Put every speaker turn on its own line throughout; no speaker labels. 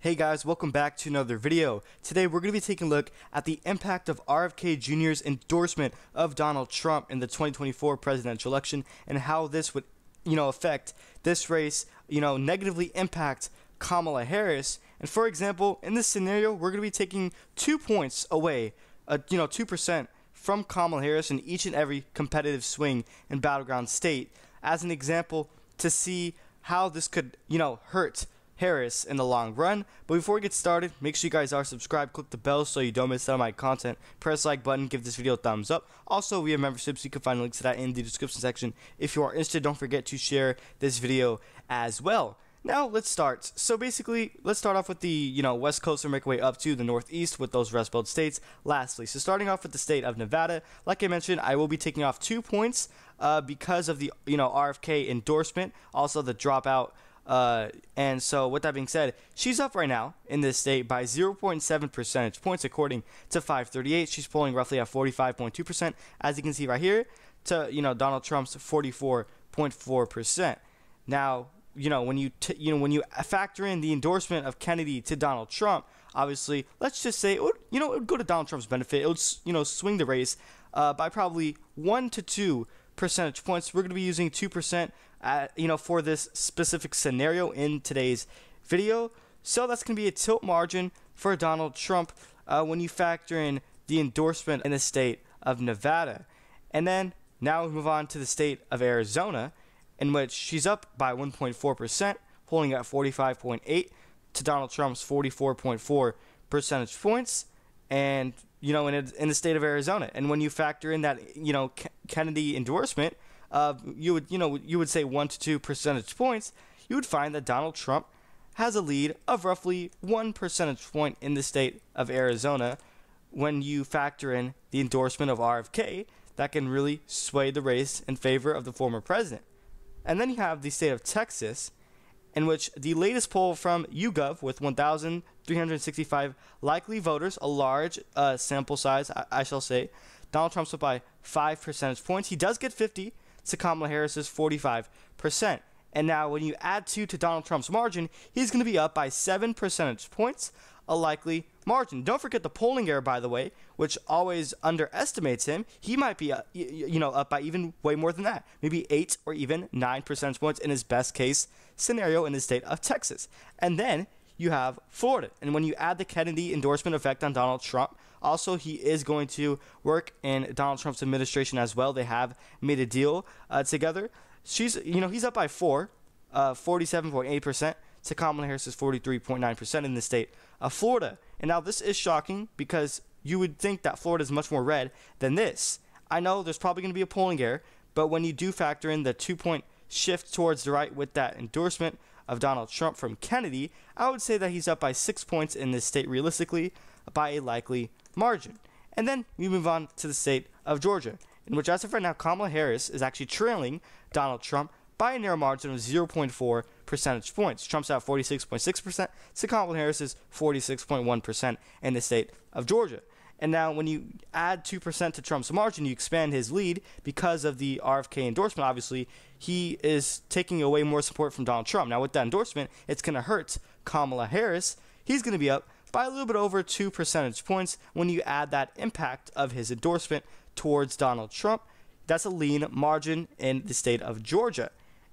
Hey guys, welcome back to another video. Today we're going to be taking a look at the impact of RFK Jr.'s endorsement of Donald Trump in the 2024 presidential election and how this would, affect this race, negatively impact Kamala Harris. And for example, in this scenario, we're going to be taking 2 points away, 2% from Kamala Harris in each and every competitive swing and battleground state as an example to see how this could, hurt Harris in the long run. But before we get started, make sure you guys are subscribed, click the bell so you don't miss out on my content, press the like button, give this video a thumbs up. Also, we have memberships, you can find links to that in the description section. If you are interested, don't forget to share this video as well. Now let's start. So basically, let's start off with the West Coast and make our way up to the Northeast with those Rust Belt states. Lastly, so starting off with the state of Nevada, like I mentioned, I will be taking off 2 points because of the RFK endorsement, also the dropout. And so with that being said, she's up right now in this state by 0.7 percentage points according to 538. She's polling roughly at 45.2%, as you can see right here, to Donald Trump's 44.4%. Now, when you factor in the endorsement of Kennedy to Donald Trump, obviously, let's just say it would go to Donald Trump's benefit. It would swing the race by probably 1 to 2 percentage points. We're going to be using 2% for this specific scenario in today's video. So that's going to be a tilt margin for Donald Trump when you factor in the endorsement in the state of Nevada. And then now we move on to the state of Arizona, in which she's up by 1.4%, polling at 45.8 to Donald Trump's 44.4 percentage points. And in the state of Arizona, and when you factor in that Kennedy endorsement, you would say 1 to 2 percentage points, you would find that Donald Trump has a lead of roughly 1 percentage point in the state of Arizona. When you factor in the endorsement of RFK, that can really sway the race in favor of the former president. And then you have the state of Texas, in which the latest poll from YouGov with 1,365 likely voters, a large sample size, I shall say, Donald Trump's up by 5 percentage points. He does get 50 to Kamala Harris's 45%. And now when you add 2 to Donald Trump's margin, he's going to be up by 7 percentage points, a likely margin. Don't forget the polling error, by the way, which always underestimates him. He might be up by even way more than that, maybe 8 or even 9 percentage points in his best case scenario in the state of Texas. And then you have Florida, and when you add the Kennedy endorsement effect on Donald Trump, also he is going to work in Donald Trump's administration as well. They have made a deal together. He's up by 47.8% to Kamala Harris's 43.9% in the state of Florida. And now this is shocking because you would think that Florida is much more red than this. I know there's probably going to be a polling error, but when you do factor in the 2-point shift towards the right with that endorsement of Donald Trump from Kennedy, I would say that he's up by 6 points in this state realistically by a likely margin. And then we move on to the state of Georgia, in which as of right now, Kamala Harris is actually trailing Donald Trump by a narrow margin of 0.4 percentage points. Trump's at 46.6% to Kamala Harris's 46.1% in the state of Georgia. And now when you add 2% to Trump's margin, you expand his lead because of the RFK endorsement. Obviously, he is taking away more support from Donald Trump. Now with that endorsement, it's going to hurt Kamala Harris. He's going to be up by a little bit over 2 percentage points when you add that impact of his endorsement towards Donald Trump. That's a lean margin in the state of Georgia.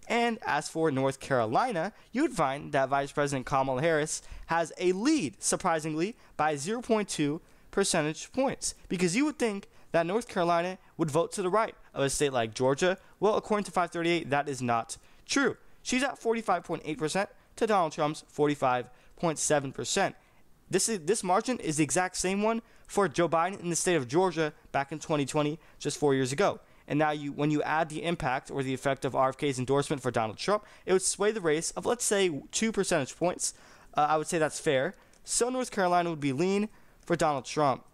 And as for North Carolina, you would find that Vice President Kamala Harris has a lead, surprisingly, by 0.2 percentage points. Because you would think that North Carolina would vote to the right of a state like Georgia. Well, according to 538, that is not true. She's at 45.8% to Donald Trump's 45.7%. This margin is the exact same one for Joe Biden in the state of Georgia back in 2020, just 4 years ago. And now when you add the impact or the effect of RFK's endorsement for Donald Trump, it would sway the race of, let's say, 2 percentage points. I would say that's fair. So North Carolina would be lean for Donald Trump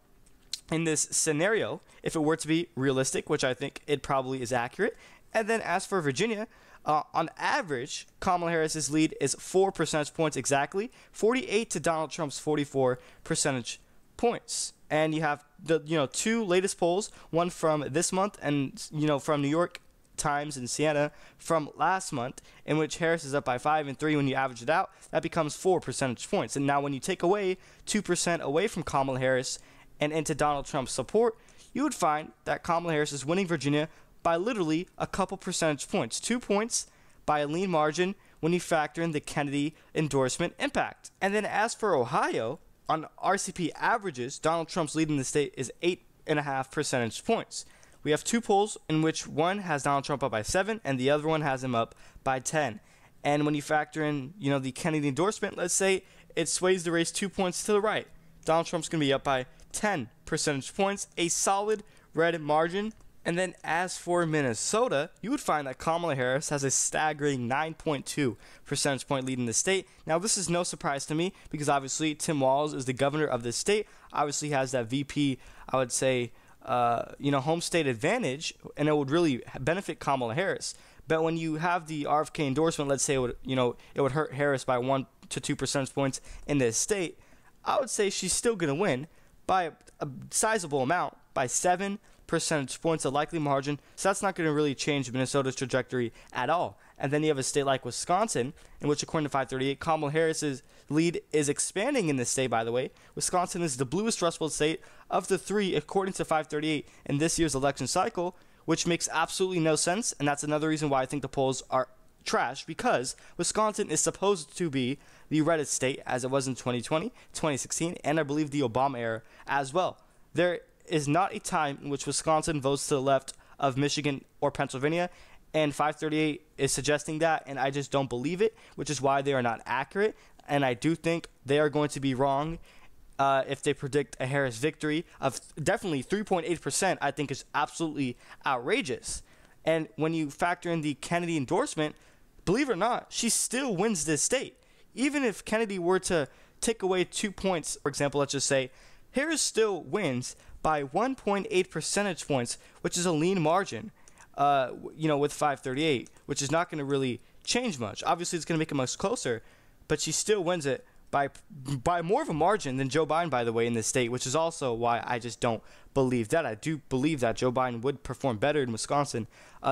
in this scenario if it were to be realistic, which I think it probably is accurate. And then as for Virginia, on average, Kamala Harris's lead is 4 percentage points exactly, 48 to Donald Trump's 44 percentage points. And you have the 2 latest polls, one from this month and from New York times in Siena from last month, in which Harris is up by 5 and 3. When you average it out, that becomes 4 percentage points. And now when you take away 2% away from Kamala Harris and into Donald Trump's support, you would find that Kamala Harris is winning Virginia by literally a couple percentage points, 2 points by a lean margin when you factor in the Kennedy endorsement impact. And then as for Ohio, on RCP averages, Donald Trump's lead in the state is 8.5 percentage points. We have 2 polls in which one has Donald Trump up by 7 and the other one has him up by 10. And when you factor in, the Kennedy endorsement, let's say it sways the race 2 points to the right. Donald Trump's going to be up by 10 percentage points, a solid red margin. And then as for Minnesota, you would find that Kamala Harris has a staggering 9.2 percentage point lead in the state. Now, this is no surprise to me because obviously Tim Walz is the governor of the state, obviously has that VP, I would say, home state advantage, and it would really benefit Kamala Harris. But when you have the RFK endorsement, let's say it would hurt Harris by 1 to 2 percentage points in this state, I would say she's still going to win by a sizable amount, by 7 percentage points, a likely margin. So that's not going to really change Minnesota's trajectory at all. And then you have a state like Wisconsin, in which, according to 538, Kamala Harris's lead is expanding in this state, by the way. Wisconsin is the bluest Rust Belt state of the 3, according to 538, in this year's election cycle, which makes absolutely no sense. And that's another reason why I think the polls are trash, because Wisconsin is supposed to be the reddest state, as it was in 2020, 2016, and I believe the Obama era as well. There is not a time in which Wisconsin votes to the left of Michigan or Pennsylvania, and 538 is suggesting that, and I just don't believe it, which is why they are not accurate. And I do think they are going to be wrong if they predict a Harris victory of definitely 3.8%. I think is absolutely outrageous. And when you factor in the Kennedy endorsement, believe it or not, she still wins this state. Even if Kennedy were to take away 2 points, for example, let's just say, Harris still wins by 1.8 percentage points, which is a lean margin, with 538, which is not going to really change much. Obviously, it's going to make it much closer, but she still wins it by more of a margin than Joe Biden, by the way, in this state, which is also why I just don't believe that. I do believe that Joe Biden would perform better in Wisconsin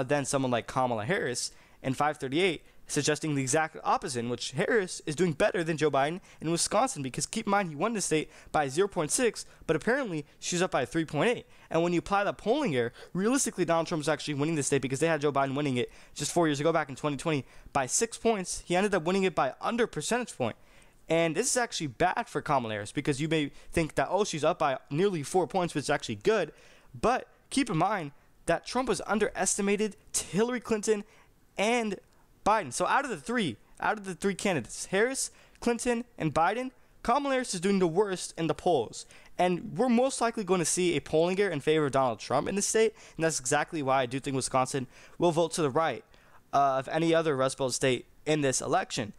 than someone like Kamala Harris, and 538 suggesting the exact opposite, in which Harris is doing better than Joe Biden in Wisconsin, because keep in mind, he won the state by 0.6, but apparently she's up by 3.8. And when you apply the polling error, realistically, Donald Trump is actually winning the state because they had Joe Biden winning it just 4 years ago, back in 2020, by 6 points. He ended up winning it by under percentage point. And this is actually bad for Kamala Harris, because you may think that, she's up by nearly 4 points, which is actually good. But keep in mind that Trump was underestimated to Hillary Clinton and Biden. So out of the three candidates, Harris, Clinton, and Biden, Kamala Harris is doing the worst in the polls. And we're most likely going to see a polling error in favor of Donald Trump in the state. And that's exactly why I do think Wisconsin will vote to the right of any other Rust Belt state in this election.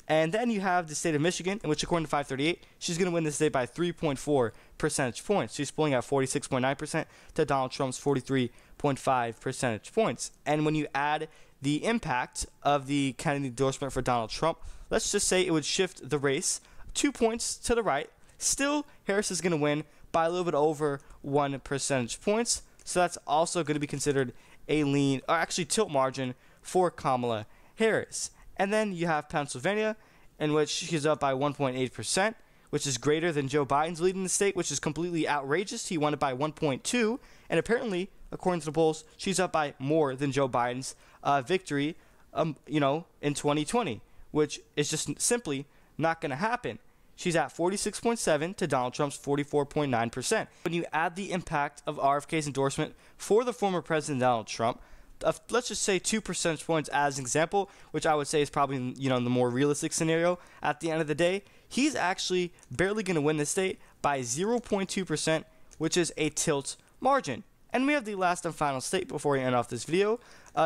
And then you have the state of Michigan, in which, according to 538, she's going to win the state by 3.4 percentage points. She's pulling out 46.9% to Donald Trump's 43.5 percentage points. And when you add the impact of the Kennedy endorsement for Donald Trump, let's just say it would shift the race 2 points to the right. Still, Harris is going to win by a little bit over 1 percentage points. So that's also going to be considered a lean, or actually tilt margin for Kamala Harris. And then you have Pennsylvania, in which she's up by 1.8%, which is greater than Joe Biden's lead in the state, which is completely outrageous. He won it by 1.2, and apparently, according to the polls, she's up by more than Joe Biden's victory, in 2020, which is just simply not going to happen. She's at 46.7 to Donald Trump's 44.9%. When you add the impact of RFK's endorsement for the former President Donald Trump, let's just say 2 percentage points as an example, which I would say is probably, the more realistic scenario. At the end of the day, he's actually barely going to win the state by 0.2%, which is a tilt margin. And we have the last and final state before we end off this video,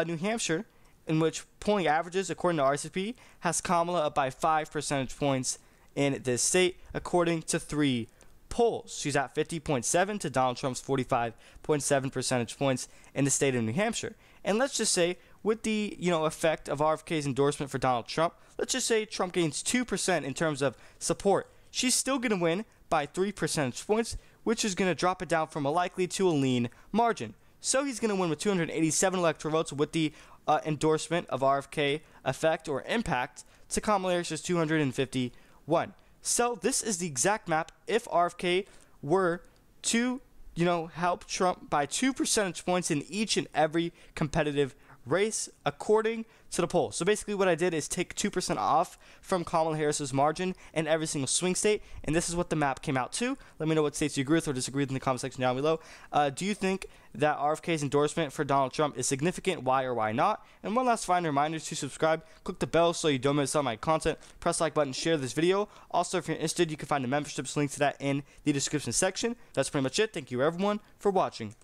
New Hampshire, in which polling averages, according to RCP, has Kamala up by 5 percentage points in this state, according to 3 polls. She's at 50.7 to Donald Trump's 45.7 percentage points in the state of New Hampshire. And let's just say, with the effect of RFK's endorsement for Donald Trump, let's just say Trump gains 2% in terms of support. She's still going to win by 3 percentage points, which is going to drop it down from a likely to a lean margin. So he's going to win with 287 electoral votes with the endorsement of RFK effect or impact to Kamala Harris's 251. So this is the exact map if RFK were to, help Trump by 2 percentage points in each and every competitive race according to the poll. So basically what I did is take 2% off from Kamala Harris's margin in every single swing state, and this is what the map came out to. Let me know what states you agree with or disagree with in the comment section down below. Do you think that RFK's endorsement for Donald Trump is significant? Why or why not? And one last final reminder to subscribe, click the bell so you don't miss out my content, press the like button, share this video. Also, if you're interested, you can find the memberships link to that in the description section. That's pretty much it. Thank you everyone for watching.